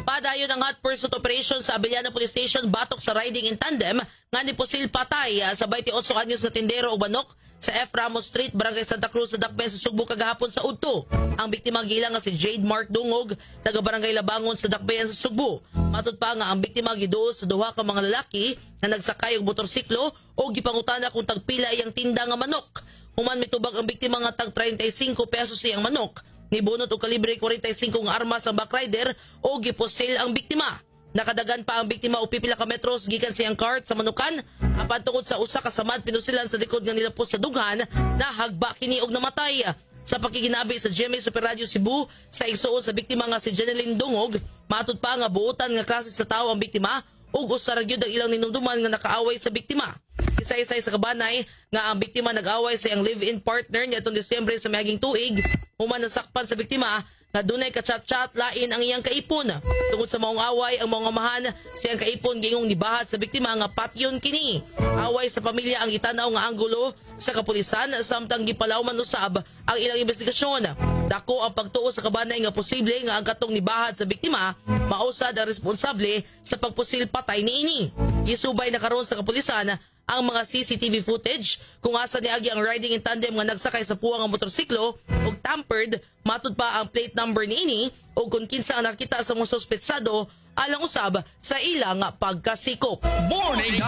Padayon ang hot pursuit operation sa Abellana Police Station batok sa riding in tandem nga ni Pusil patay sa 28 anyos na tindero o manok sa F. Ramos Street, Barangay Santa Cruz sa Dakpen sa Sugbo kagahapon sa Udto. Ang biktima gilang nga si Jade Mark Dungog, taga Barangay Labangon sa Dakpen sa Sugbo. Matud pa nga ang biktima giduol sa duha ka mga lalaki na nagsakay og motorsiklo o gipangutana kung tagpila iyang tinda nga manok. Human mitubag ang biktima nga tag 35 pesos iyang manok. Nibunot og kalibre 45 nga armas ang backrider o gipusil ang biktima. Nakadagan pa ang biktima og pipila ka metros gikan siyang cart sa manukan apan tungod sa usa ka samad pinusilan sa likod nga nilapos sa dughan na hagba kini og namatay. Sa pakikinabi sa GMA Super Radio Cebu sa igsuon sa biktima nga si Jeneline Dungog, matud pa nga buotan nga klase sa tawo ang biktima ug usa ra gyud ang ilang ninumduman nga nakaaway sa biktima. Isa-isay sa kabanay nga ang biktima nag-away sa iyang live-in partner niadtong Disyembre sa miaging tuig. Human nasakpan sa biktima nga dunay ka-chat-chat lain ang iyang kaipon. Tungod sa maong away ang mga amahan siyang kaipon gingong nibahat sa biktima nga patyon kini. Away sa pamilya ang gitanaw nga anggulo sa kapulisan samtang gipalawman usab ang ilang investigasyon. Dako ang pagtuo sa kabanay nga posible nga ang katong nibahat sa biktima mausad ang responsable sa pagpusil patay niini. Isubay na karon sa kapulisan ang mga CCTV footage kung asa niagi ang riding in tandem nga nagsakay sa puwang ang motorsiklo ug tampered, matud pa ang plate number niini ug kung kinsa ang nakita sa mga suspetsado alang usab sa ilang pagkasikop. Morning